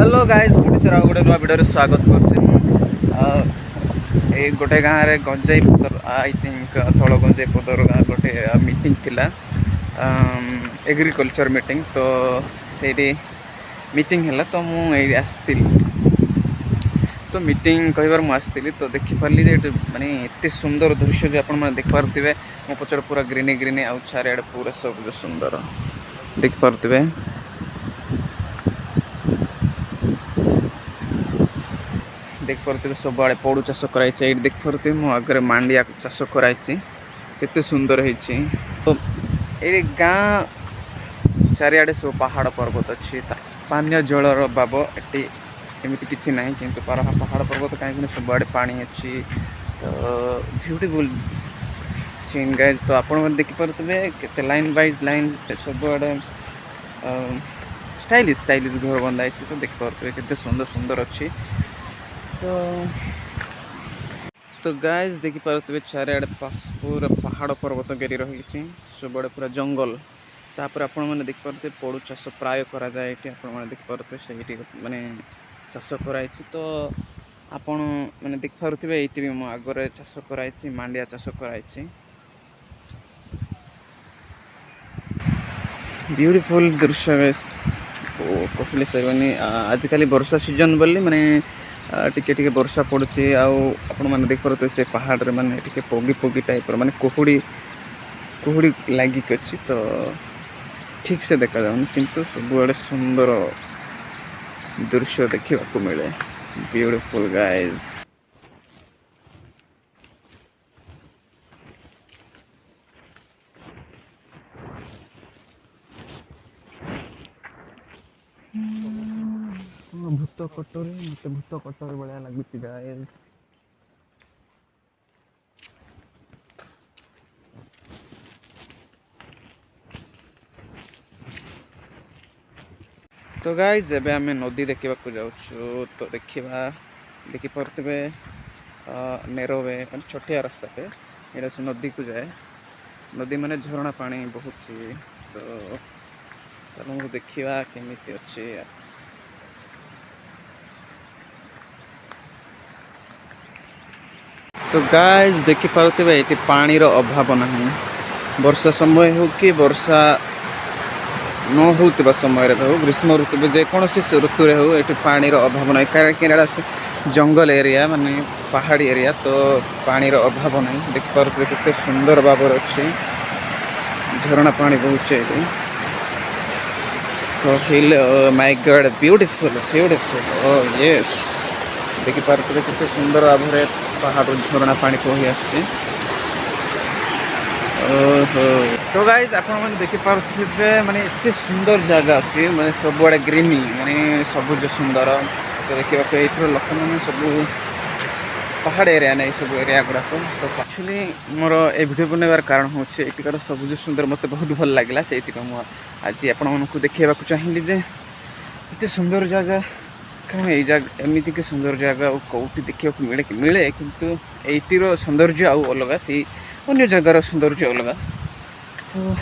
Hello guys गोटे नुआ video स्वागत कर गोटे गाँव में गंजाईपदर आई थिंक तल गंजाईपदर गाँव गोटे मीटिंग थिला एग्रीकल्चर मीटिंग तो से मीटिंग है तो मुझे आसती तो मीटिंग कहबार मुझे तो देखिपारि माने एत सुंदर दृश्य जो आप देखिपे मो पचर पूरा ग्रीनी ग्रीनी आउ चारिआडे पूरा सब सुंदर देखिपे देखिपे सब आड़े पड़ू चाष कर देखिपे मो आगे मांडिया चाष कर केते सुंदर है तो ये गाँ चारिआडे सब पहाड़ पर्वत अच्छी पानीय जलर अभाव ये एमती किसी ना कि पहाड़ पर्वत कहीं सब आड़े पानी अच्छी तो ब्यूटीफुल सीन गाइज तो आपण देखिपे केते लाइन वाइज लाइन सब आड़े स्टाइलिश स्टाइलिश घर बंधा तो देखिपे केते सुंदर सुंदर अच्छी तो गाइज देखिपे चारिआडे पूरा पहाड़ पर्वत घेरी रही सब आड़े पूरा जंगल तापर आपण मैंने देखिपे पड़ू चाष प्राय करा जाए ये आप देखिपे से माने चाष कराई तो आपण मैंने देखिपे ये भी मो आगे चाष कराई मांडिया चाष कराई ब्यूटीफुल दृश्य कहले सर आजिकल वर्षा सीजन बोली माने टिके टिके वर्षा पड़ुची आपण मैंने देखिपे से पहाड़ माने टिके पोगी पोगी टाइप माने कुहुड़ी कुहुड़ी लागिक अच्छी तो ठीक से देखा जाऊनी किंतु सब आड़े सुंदर दृश्य देखा मिले ब्यूटीफुल गाइज भूत कटोरी मत भूत कटोरी भाया लगुच गाइज तो गाइज एबे आम नदी देखा जाऊँ तो देखिपे नेरोवे मैं छोटिया रास्ता पे ये से नदी को जाए नदी माने झरणा पानी बहुत तो चलो देखा केमी अच्छे तो गाइज देखिपे ये पानी रो अभाव ना वर्षा समय हो कि वर्षा न होता समय हो ग्रीष्म ऋतु जेकोसी ऋतु हो ये पानी रो अभाव ना कारण जंगल एरिया माने पहाड़ी एरिया तो पानी रो अभाव ना देखिपे केते सुंदर भाव अच्छे झरणा पानी बहुत तो हिल my god beautiful beautiful oh yes देखिपे केते सुंदर भाव में पहाड़ झरणा पानी बही आसছে ओहो तो गाइज आप देखिपे माने इतने सुंदर जगह अच्छी माने सब आड़े ग्रीनी माने सबुज सुंदर तो देखा ये लोक मैंने सब पहाड़ एरिया नहीं सब एरिया गुड़ाक तो एक्चुअली मोर ए वीडियो बनाइबार कारण हूँ एटिकार सबुज सुंदर मत बहुत भल लगे से आज आपण देखा चाहिए जे इतने सुंदर जगह कौन ये जगह एमती के सुंदर जगह कौटी देखा मिले कि मिले किंतु एटीर सौंदर्य आउ अलग से अन्य जगार सौंदर्य अलग तो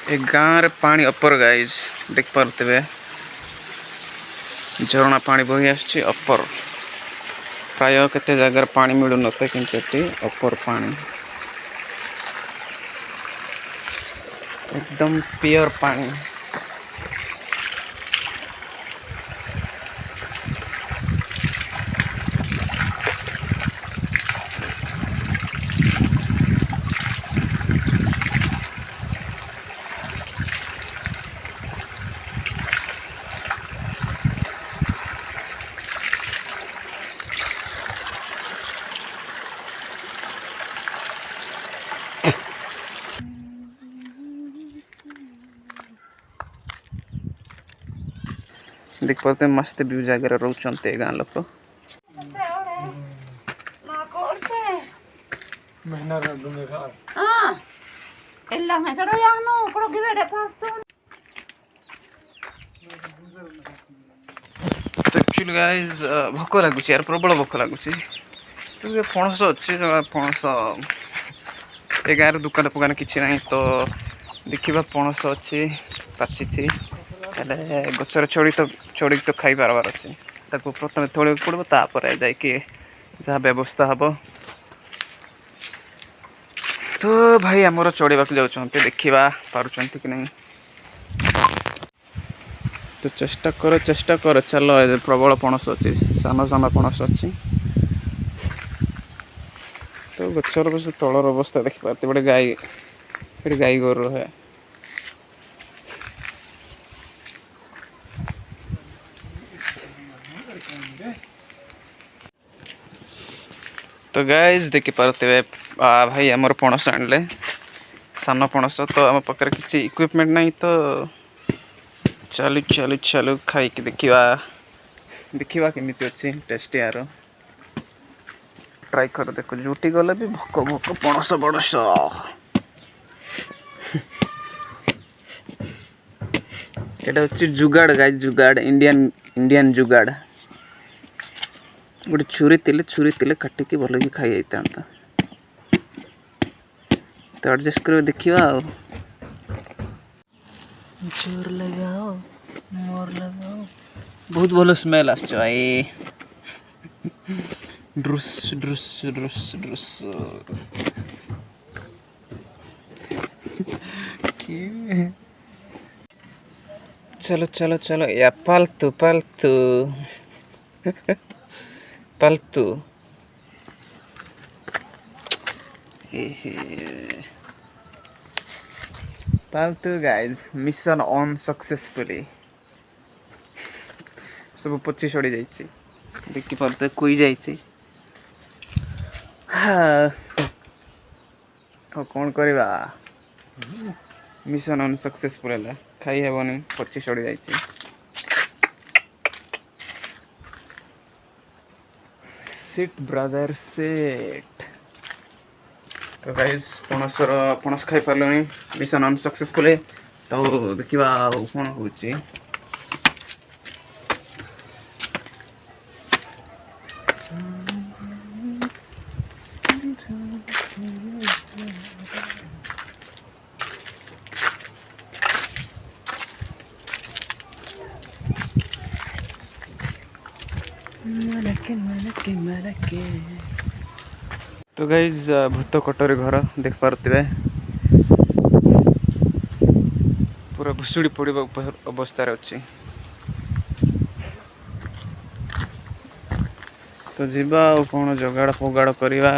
एक गाँव रे पानी अपर गाइज देख पारे झरणा पानी बही आसछि अपर प्राय केते जगह पानी मिलु नते किंतु अपर पानी एकदम प्योर पानी देख पाते मस्त व्यू जगह रोचते गाँ लोक तो एक्चुअली गाइज भोक लगुच यार प्रबल भोक लगुच तो पणस अच्छे पणस ए गाँव दुकान फुकान किसी ना तो देखा पणस अच्छी पाची गचर चढ़ी तो खाई पार्बार अच्छे प्रथम तोड़ पड़ो तापर जाकि जहाँ व्यवस्था हम तो भाई आमर चढ़ा जाऊँ देखा पार्टी कि नहीं तो चेष्टा कर चल प्रबल पणस अच्छी सान सान पणस अच्छी तो गचर बस तलर अवस्था देखिपारे गोटे गाई गोरु रहे तो गाइज देखी पारे भाई आमर पणस आनले सान पणस तो आम पाखे किसी इक्विपमेंट नहीं तो चलु चलु चलु खाई देखा केमी अच्छी टेस्ट यार ट्राई कर देख जुटी गले भी भोक भोक पणस बड़स एटा हচ্ছে जुगाड़ गाइस जुगाड़ इंडियन जुगाड़ गोटे छुरी तिले काटिकी भल कि खाई जाता तो एडजस्ट कर देखा जोर लगाओ मोर लगाओ बहुत भल स्मेल आस ड्रुस ड्रुस ड्रुस ड्रुस चलो चलो चलो या पालतू पालतू पालतू पालतू गाइज मिशन ऑन सक्सेसफुली सब पची सड़ी जाइए देखी पारे कुई जाइए हाँ कौन करवा मिशन ऑन सक्सेसफुल है खाई हेबनी पची सड़ी जाइए सिट ब्रदर सेट तो गाइस पणस खाई पार्लनी मिशन ऑन सक्सेसफुल तो देखा कौन हो तो गाइज भूत कटोरी घर देख पारे पूरा भुसुड़ी पड़ा अवस्था अच्छी तो जीवा कौन जगाड़ फगाड़ करवा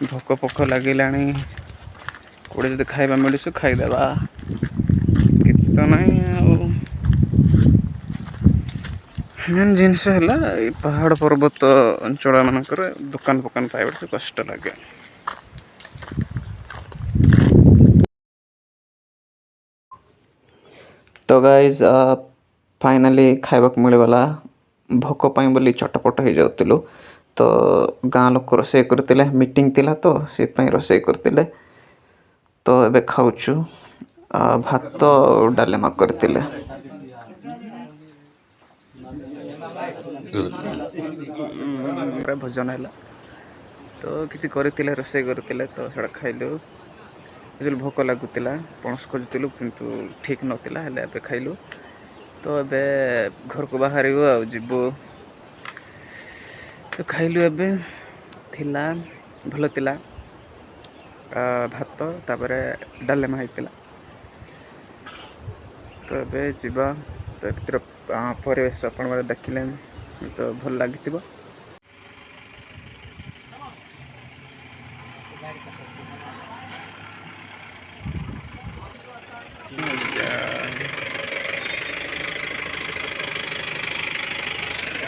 भोक पोक लगे कौड़े जब खाଇବା मिलूँ खाईदेवा किसी तो नहीं मेन जिनस है पहाड़ पर्वत अंचल मानक दुकान फुकान पाइबा कष्ट लगे तो गाइज फाइनाली खाइबा मिलगला भोक बोली चटपट हो जाऊँ तो गाँ लोक रोसे करते मीटिंग थिला तो से रोसे करते तो एबे खाऊचु भात डालेमा करते भोजन है तो किसी करते रोसे करते तो से खाइलु जो भोक लगुला पणस खोजुलु किंतु ठीक नाला हेल्ले खाइलु तो एबे घर को बाहर जीवु तो खाइलु एबे थिला भल थिला भात तापर डालेमा होता तो एबे जीवा तो भर परिवेश अपन देखिले तो भल लगी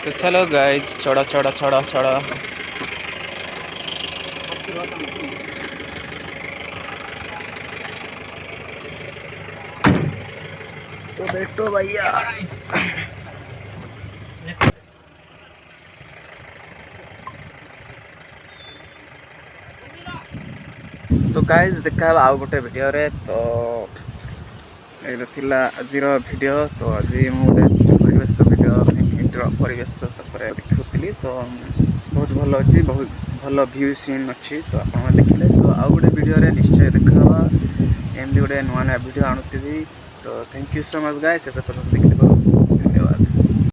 तो चलो गाइज चढ़ा चढ़ा चढ़ा चढ़ा तो बैठो भैया तो गाइज देखा आउ गोटे वीडियो रे तो ଏଇଟା ଥିଲା ଆଜିର ଭିଡ଼ିଓ। ତ ଆଜି ମୁଁ ଗୋଟେ ପରିବେଶ ଭିଡ଼ିଓ ଇଣ୍ଟ୍ରୋ ପରିବେଶ ତାପରେ ଦେଖୁଥିଲି। ତ ବହୁତ ଭଲ ଅଛି, ବହୁତ ଭଲ ଭ୍ୟୁ ସିନ୍ ଅଛି। ତ ଆପଣମାନେ ଦେଖିଲେ ତ ଆଉ ଗୋଟେ ଭିଡ଼ିଓରେ ନିଶ୍ଚୟ ଦେଖାହେବା। ଏମିତି ଗୋଟେ ନୂଆ ନୂଆ ଭିଡ଼ିଓ ଆଣୁଥିବି। ତ thank you so much guys, ଶେଷ ପର୍ଯ୍ୟନ୍ତ ଦେଖିଥିବାରୁ।